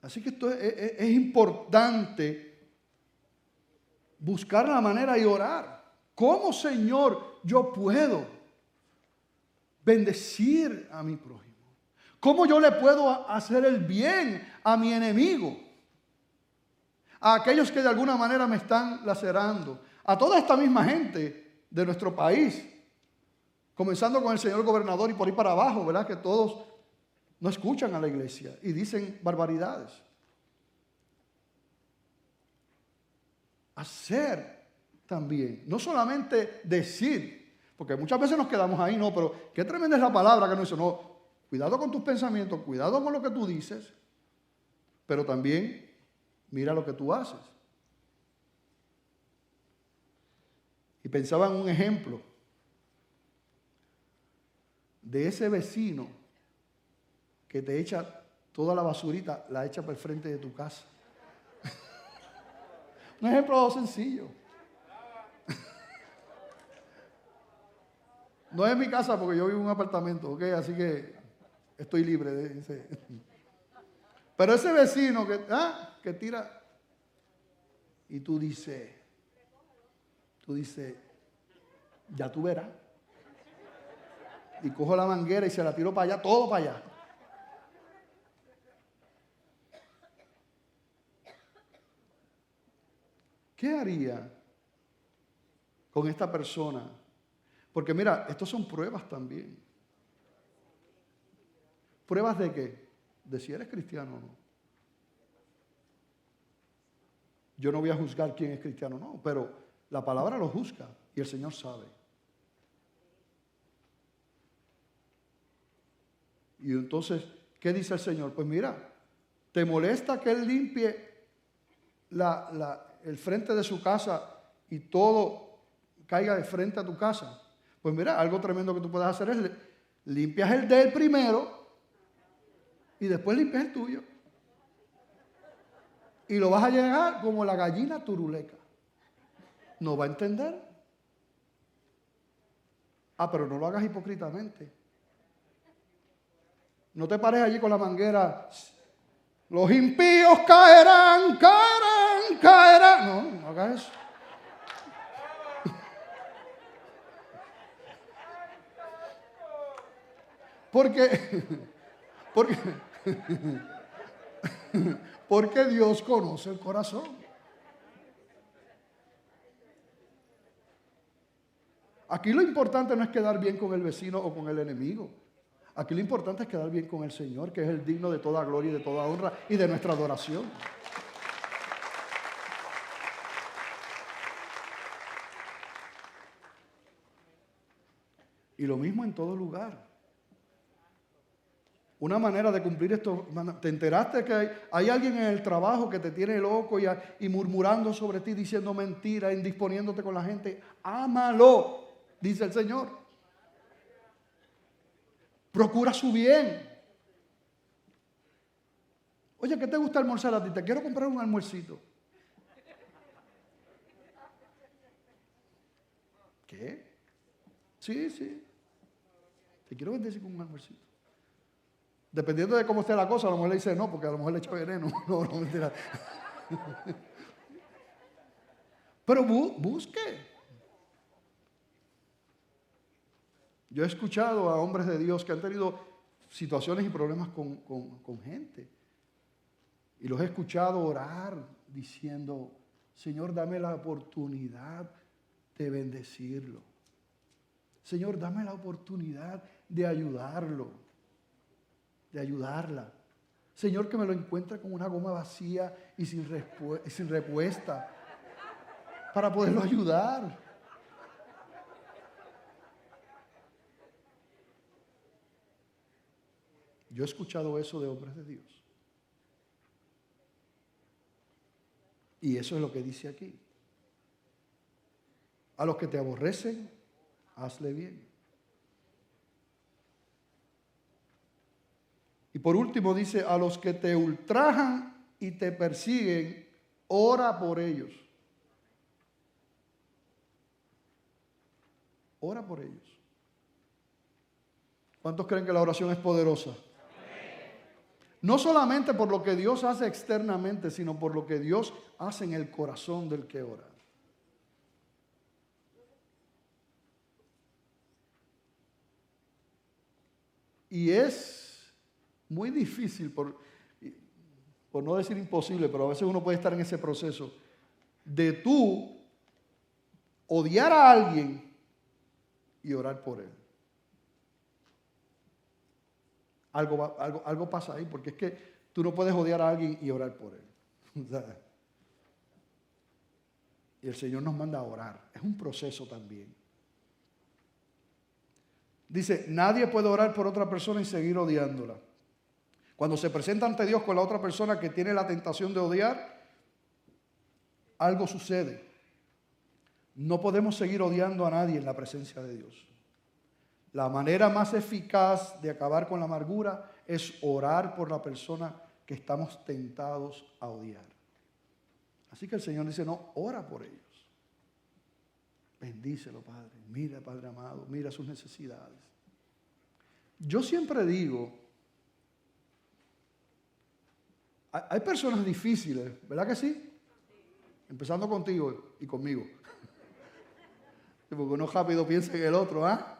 Así que esto es importante buscar la manera y orar. ¿Cómo, Señor, yo puedo bendecir a mi prójimo? ¿Cómo yo le puedo hacer el bien a mi enemigo? A aquellos que de alguna manera me están lacerando. A toda esta misma gente de nuestro país. Comenzando con el señor gobernador y por ahí para abajo, ¿verdad? Que todos no escuchan a la iglesia y dicen barbaridades. Hacer también. No solamente decir, porque muchas veces nos quedamos ahí, no, pero qué tremenda es la palabra que nos dice, no. Cuidado con tus pensamientos, cuidado con lo que tú dices, pero también mira lo que tú haces. Y pensaba en un ejemplo de ese vecino que te echa toda la basurita, la echa por el frente de tu casa. Un ejemplo sencillo. No es mi casa porque yo vivo en un apartamento, ¿ok? Así que estoy libre de ese. Pero ese vecino que tira y tú dices, ya tú verás. Y cojo la manguera y se la tiro para allá, todo para allá. ¿Qué haría con esta persona? Porque mira, estos son pruebas también. ¿Pruebas de qué? De si eres cristiano o no. Yo no voy a juzgar quién es cristiano o no, pero la palabra lo juzga y el Señor sabe. Y entonces, ¿qué dice el Señor? Pues mira, ¿te molesta que Él limpie el frente de su casa y todo caiga de frente a tu casa? Pues mira, algo tremendo que tú puedes hacer es limpias el de él primero y después limpias el tuyo. Y lo vas a llegar como la gallina turuleca. No va a entender. Pero no lo hagas hipócritamente. No te pares allí con la manguera. Los impíos caerán, caerán, caerá. No, no hagas eso. Porque, porque, porque Dios conoce el corazón. Aquí lo importante no es quedar bien con el vecino o con el enemigo. Aquí lo importante es quedar bien con el Señor, que es el digno de toda gloria y de toda honra y de nuestra adoración. Y lo mismo en todo lugar. Una manera de cumplir esto, ¿te enteraste que hay alguien en el trabajo que te tiene loco y murmurando sobre ti, diciendo mentiras, indisponiéndote con la gente? Ámalo, dice el Señor. Procura su bien. Oye, ¿qué te gusta almorzar a ti? Te quiero comprar un almuercito. ¿Qué? Sí, sí. Te quiero bendecir con un almuercito. Dependiendo de cómo esté la cosa, a lo mejor le dice no, porque a lo mejor le echa veneno. No, no, mentira. Pero busque. Yo he escuchado a hombres de Dios que han tenido situaciones y problemas con gente. Y los he escuchado orar diciendo, Señor, dame la oportunidad de bendecirlo. Señor, dame la oportunidad de ayudarlo, de ayudarla. Señor, que me lo encuentre con una goma vacía y sin respuesta para poderlo ayudar. Yo he escuchado eso de hombres de Dios. Y eso es lo que dice aquí. A los que te aborrecen, hazle bien. Y por último dice, a los que te ultrajan y te persiguen, ora por ellos. Ora por ellos. ¿Cuántos creen que la oración es poderosa? No solamente por lo que Dios hace externamente, sino por lo que Dios hace en el corazón del que ora. Y es muy difícil, por no decir imposible, pero a veces uno puede estar en ese proceso de tú odiar a alguien y orar por él. Algo pasa ahí, porque es que tú no puedes odiar a alguien y orar por él. Y el Señor nos manda a orar. Es un proceso también. Dice, nadie puede orar por otra persona y seguir odiándola. Cuando se presenta ante Dios con la otra persona que tiene la tentación de odiar, algo sucede. No podemos seguir odiando a nadie en la presencia de Dios. La manera más eficaz de acabar con la amargura es orar por la persona que estamos tentados a odiar. Así que el Señor dice, no, ora por ellos. Bendícelo, Padre. Mira, Padre amado, mira sus necesidades. Yo siempre digo, hay personas difíciles, ¿verdad que sí? Empezando contigo y conmigo. Porque uno rápido piensa en el otro, ¿ah?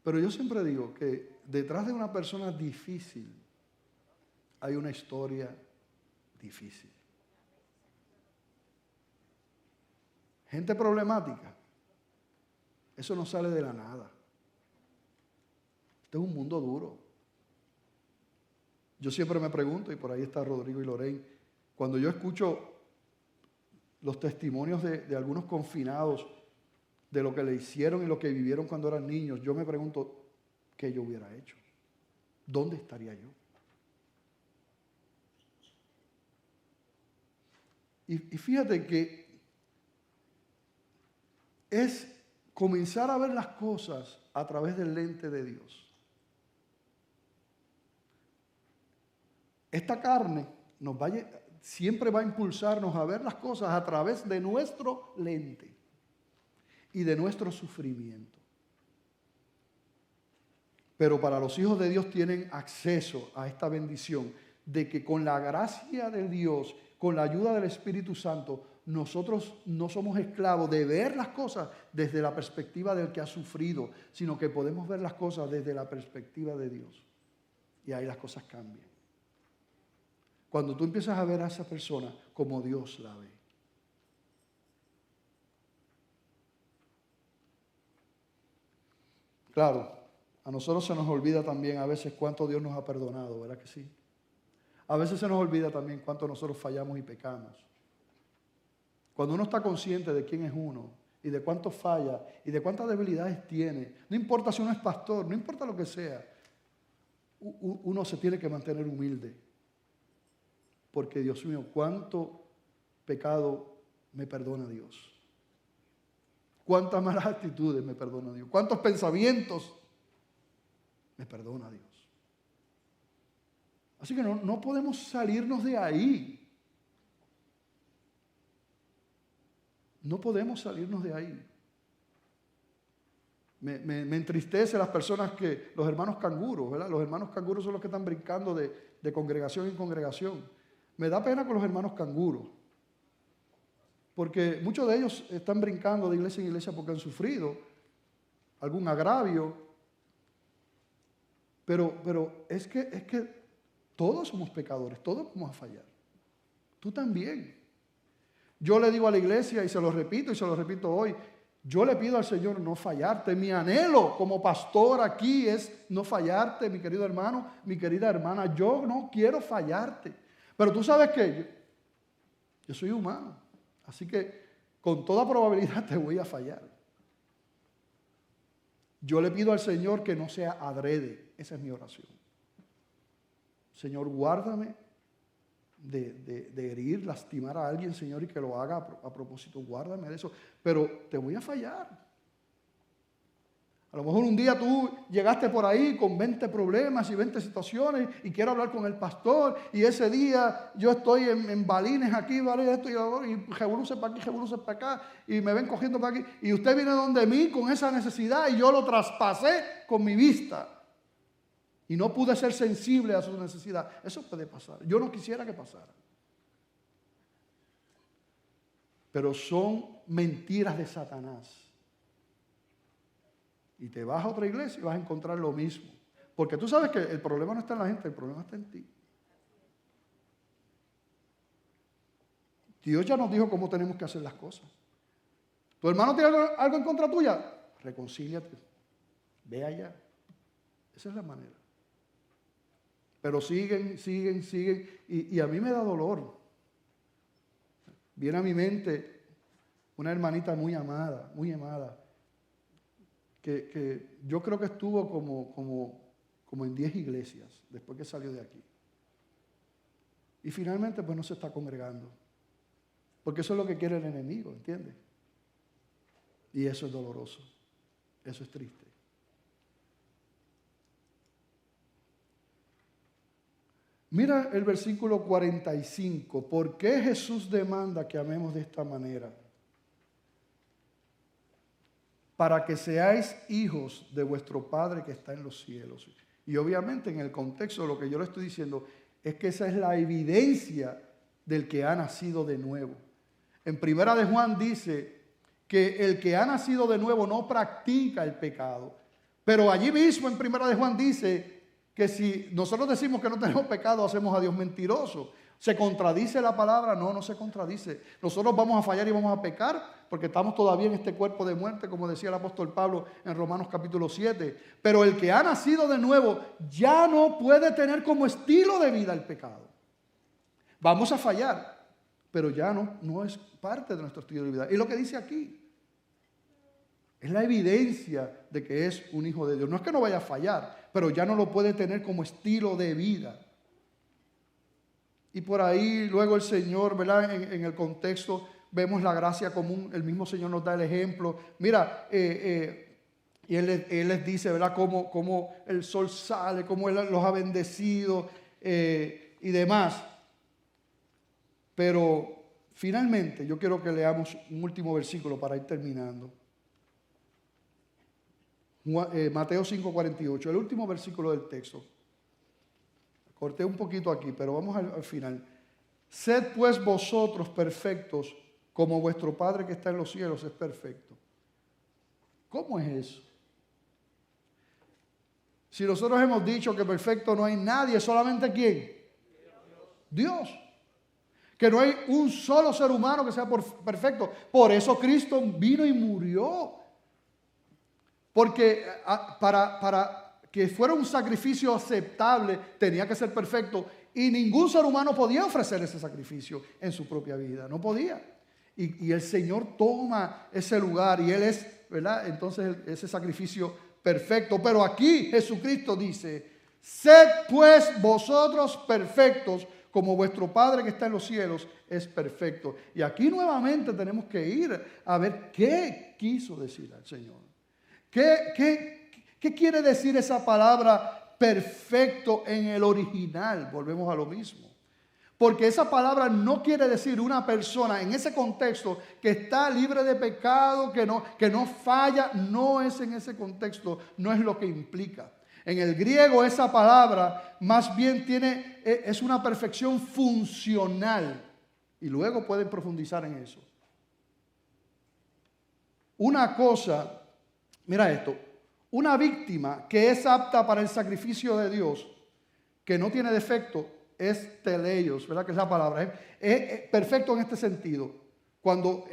Pero yo siempre digo que detrás de una persona difícil hay una historia difícil. Gente problemática, eso no sale de la nada. Este es un mundo duro. Yo siempre me pregunto, y por ahí está Rodrigo y Lorraine, cuando yo escucho los testimonios de algunos confinados, de lo que le hicieron y lo que vivieron cuando eran niños, yo me pregunto, ¿qué yo hubiera hecho? ¿Dónde estaría yo? Y fíjate que es comenzar a ver las cosas a través del lente de Dios. Esta carne siempre va a impulsarnos a ver las cosas a través de nuestro lente y de nuestro sufrimiento. Pero para los hijos de Dios tienen acceso a esta bendición de que con la gracia de Dios, con la ayuda del Espíritu Santo, nosotros no somos esclavos de ver las cosas desde la perspectiva del que ha sufrido, sino que podemos ver las cosas desde la perspectiva de Dios. Y ahí las cosas cambian. Cuando tú empiezas a ver a esa persona como Dios la ve. Claro, a nosotros se nos olvida también a veces cuánto Dios nos ha perdonado, ¿verdad que sí? A veces se nos olvida también cuánto nosotros fallamos y pecamos. Cuando uno está consciente de quién es uno y de cuánto falla y de cuántas debilidades tiene, no importa si uno es pastor, no importa lo que sea, uno se tiene que mantener humilde. Porque Dios mío, cuánto pecado me perdona Dios. Cuántas malas actitudes me perdona Dios. Cuántos pensamientos me perdona Dios. Así que no podemos salirnos de ahí. No podemos salirnos de ahí. Me entristece las personas los hermanos canguros, ¿verdad? Los hermanos canguros son los que están brincando de congregación en congregación. Me da pena con los hermanos canguros. Porque muchos de ellos están brincando de iglesia en iglesia porque han sufrido algún agravio. Pero es que todos somos pecadores, todos vamos a fallar. Tú también. Yo le digo a la iglesia y se lo repito hoy, yo le pido al Señor no fallarte. Mi anhelo como pastor aquí es no fallarte, mi querido hermano, mi querida hermana. Yo no quiero fallarte. Pero tú sabes que yo soy humano. Así que con toda probabilidad te voy a fallar. Yo le pido al Señor que no sea adrede. Esa es mi oración. Señor, guárdame de herir, lastimar a alguien, Señor, y que lo haga a propósito. Guárdame de eso. Pero te voy a fallar. A lo mejor un día tú llegaste por ahí con 20 problemas y 20 situaciones y quiero hablar con el pastor y ese día yo estoy en balines aquí, balines esto y revoluce para aquí, revoluce para acá y me ven cogiendo para aquí y usted viene donde mí con esa necesidad y yo lo traspasé con mi vista y no pude ser sensible a su necesidad. Eso puede pasar. Yo no quisiera que pasara. Pero son mentiras de Satanás. Y te vas a otra iglesia y vas a encontrar lo mismo. Porque tú sabes que el problema no está en la gente, el problema está en ti. Dios ya nos dijo cómo tenemos que hacer las cosas. ¿Tu hermano tiene algo en contra tuya? Reconcíliate. Ve allá. Esa es la manera. Pero siguen. Y a mí me da dolor. Viene a mi mente una hermanita muy amada, que yo creo que estuvo como en 10 iglesias después que salió de aquí. Y finalmente pues no se está congregando. Porque eso es lo que quiere el enemigo, ¿entiendes? Y eso es doloroso. Eso es triste. Mira el versículo 45. ¿Por qué Jesús demanda que amemos de esta manera? Para que seáis hijos de vuestro Padre que está en los cielos. Y obviamente en el contexto lo que yo le estoy diciendo es que esa es la evidencia del que ha nacido de nuevo. En Primera de Juan dice que el que ha nacido de nuevo no practica el pecado. Pero allí mismo en Primera de Juan dice que si nosotros decimos que no tenemos pecado, hacemos a Dios mentiroso. ¿Se contradice la palabra? No, no se contradice. Nosotros vamos a fallar y vamos a pecar porque estamos todavía en este cuerpo de muerte, como decía el apóstol Pablo en Romanos capítulo 7. Pero el que ha nacido de nuevo ya no puede tener como estilo de vida el pecado. Vamos a fallar, pero ya no es parte de nuestro estilo de vida. Y lo que dice aquí es la evidencia de que es un hijo de Dios. No es que no vaya a fallar, pero ya no lo puede tener como estilo de vida. Y por ahí luego el Señor, ¿verdad? En el contexto vemos la gracia común. El mismo Señor nos da el ejemplo. Mira, y Él les dice, ¿verdad? Cómo el sol sale, cómo Él los ha bendecido y demás. Pero finalmente yo quiero que leamos un último versículo para ir terminando. Mateo 5:48, el último versículo del texto. corté un poquito aquí, pero vamos al final. Sed pues vosotros perfectos, como vuestro Padre que está en los cielos es perfecto. ¿Cómo es eso? Si nosotros hemos dicho que perfecto no hay nadie, solamente ¿quién? Dios. Que no hay un solo ser humano que sea perfecto. Por eso Cristo vino y murió. Porque para que fuera un sacrificio aceptable tenía que ser perfecto. Y ningún ser humano podía ofrecer ese sacrificio en su propia vida. No podía. Y el Señor toma ese lugar y Él es, ¿verdad? Entonces ese sacrificio perfecto. Pero aquí Jesucristo dice, sed pues vosotros perfectos como vuestro Padre que está en los cielos es perfecto. Y aquí nuevamente tenemos que ir a ver qué quiso decir el Señor. ¿Qué quiere decir esa palabra perfecto en el original? Volvemos a lo mismo. Porque esa palabra no quiere decir una persona en ese contexto que está libre de pecado, que no falla. No es en ese contexto, no es lo que implica. En el griego esa palabra más bien es una perfección funcional. Y luego pueden profundizar en eso. Una cosa, mira esto, una víctima que es apta para el sacrificio de Dios, que no tiene defecto, es teleios, ¿verdad? Que es la palabra. Es perfecto en este sentido. Cuando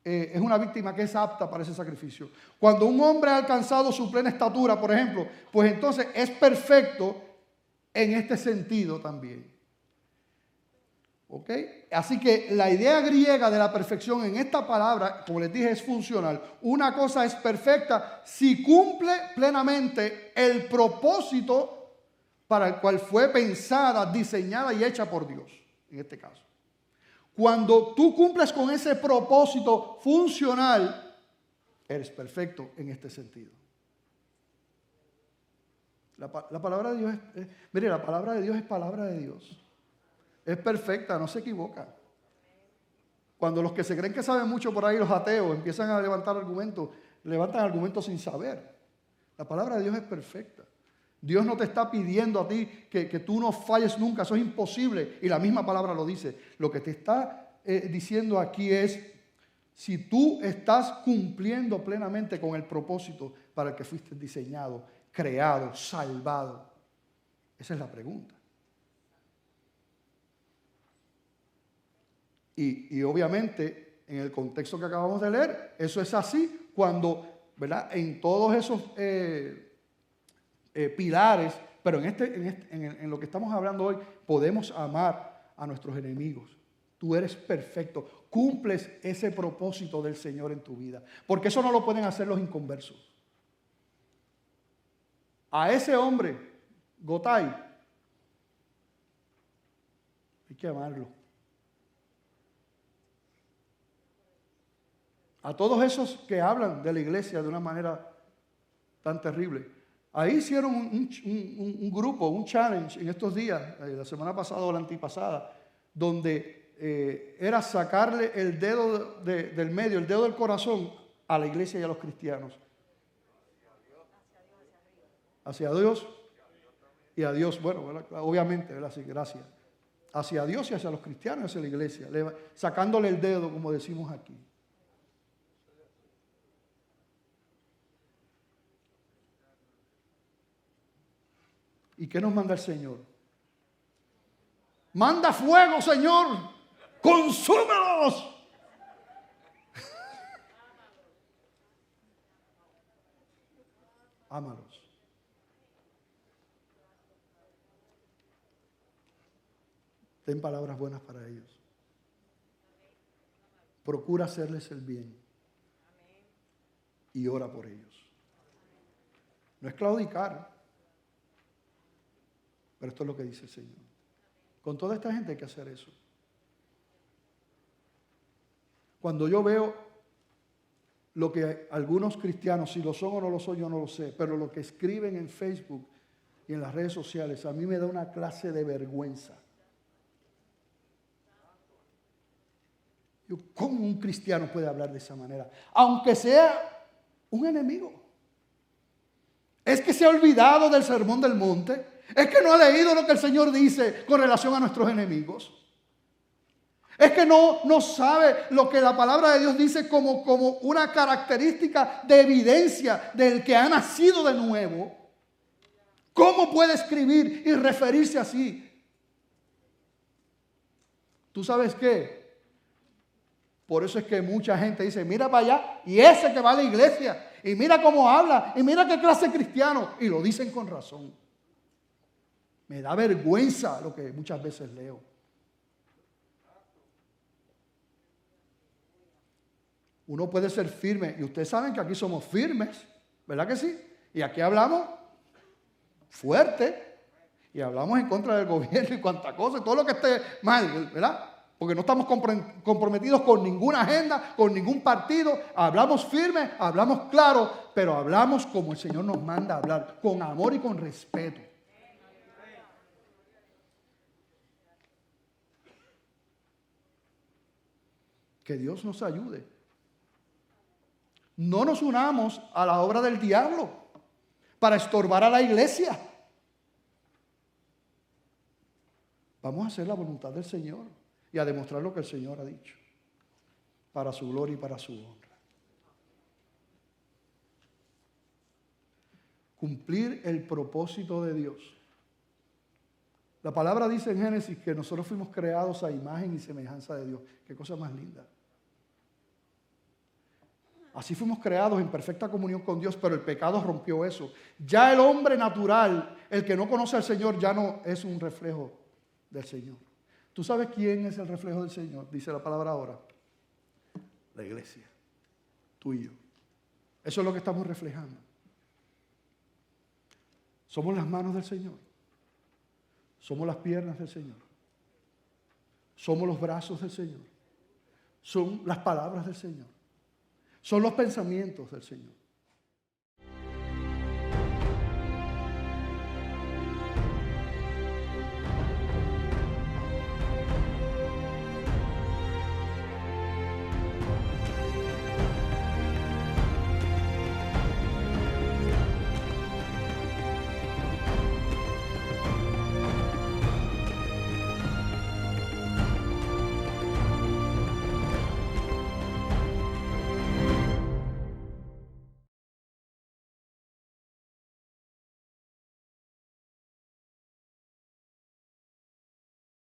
es una víctima que es apta para ese sacrificio. Cuando un hombre ha alcanzado su plena estatura, por ejemplo, pues entonces es perfecto en este sentido también. ¿Ok? Así que la idea griega de la perfección en esta palabra, como les dije, es funcional. Una cosa es perfecta si cumple plenamente el propósito para el cual fue pensada, diseñada y hecha por Dios, en este caso. Cuando tú cumples con ese propósito funcional, eres perfecto en este sentido. La palabra de Dios mire, la palabra de Dios es palabra de Dios. Es perfecta, no se equivoca. Cuando los que se creen que saben mucho por ahí, los ateos, empiezan a levantan argumentos sin saber. La palabra de Dios es perfecta. Dios no te está pidiendo a ti que tú no falles nunca, eso es imposible. Y la misma palabra lo dice. Lo que te está diciendo aquí es, si tú estás cumpliendo plenamente con el propósito para el que fuiste diseñado, creado, salvado. Esa es la pregunta. Y obviamente, en el contexto que acabamos de leer, eso es así cuando, ¿verdad? En todos esos pilares, pero en lo que estamos hablando hoy, podemos amar a nuestros enemigos. Tú eres perfecto, cumples ese propósito del Señor en tu vida, porque eso no lo pueden hacer los inconversos. A ese hombre, Gotay, hay que amarlo. A todos esos que hablan de la iglesia de una manera tan terrible. Ahí hicieron un grupo, un challenge en estos días, la semana pasada o la antipasada, donde era sacarle el dedo del medio, el dedo del corazón a la iglesia y a los cristianos. Hacia Dios y a Dios, bueno, ¿verdad? Obviamente, ¿verdad? Sí, gracias. Hacia Dios y hacia los cristianos y hacia la iglesia, sacándole el dedo, como decimos aquí. ¿Y qué nos manda el Señor? Manda fuego, Señor. ¡Consúmelos! Ámalos. Ten palabras buenas para ellos. Procura hacerles el bien. Y ora por ellos. No es claudicar. Pero esto es lo que dice el Señor. Con toda esta gente hay que hacer eso. Cuando yo veo lo que algunos cristianos, si lo son o no lo son, yo no lo sé, pero lo que escriben en Facebook y en las redes sociales, a mí me da una clase de vergüenza. ¿Cómo un cristiano puede hablar de esa manera? Aunque sea un enemigo. Es que se ha olvidado del sermón del monte. Es que no ha leído lo que el Señor dice con relación a nuestros enemigos. Es que no sabe lo que la palabra de Dios dice como una característica de evidencia del que ha nacido de nuevo. ¿Cómo puede escribir y referirse así? ¿Tú sabes qué? Por eso es que mucha gente dice, mira para allá, y ese que va a la iglesia, y mira cómo habla, y mira qué clase de cristiano, y lo dicen con razón. Me da vergüenza lo que muchas veces leo. Uno puede ser firme, y ustedes saben que aquí somos firmes, ¿verdad que sí? Y aquí hablamos fuerte, y hablamos en contra del gobierno y cuanta cosa, y todo lo que esté mal, ¿verdad? Porque no estamos comprometidos con ninguna agenda, con ningún partido. Hablamos firme, hablamos claro, pero hablamos como el Señor nos manda a hablar, con amor y con respeto. Que Dios nos ayude. No nos unamos a la obra del diablo para estorbar a la iglesia. Vamos a hacer la voluntad del Señor y a demostrar lo que el Señor ha dicho, para su gloria y para su honra. Cumplir el propósito de Dios. La palabra dice en Génesis que nosotros fuimos creados a imagen y semejanza de Dios. Qué cosa más linda. Así fuimos creados en perfecta comunión con Dios, pero el pecado rompió eso. Ya el hombre natural, el que no conoce al Señor, ya no es un reflejo del Señor. ¿Tú sabes quién es el reflejo del Señor? Dice la palabra ahora. La iglesia. Tú y yo. Eso es lo que estamos reflejando. Somos las manos del Señor. Somos las piernas del Señor. Somos los brazos del Señor. Son las palabras del Señor. Son los pensamientos del Señor.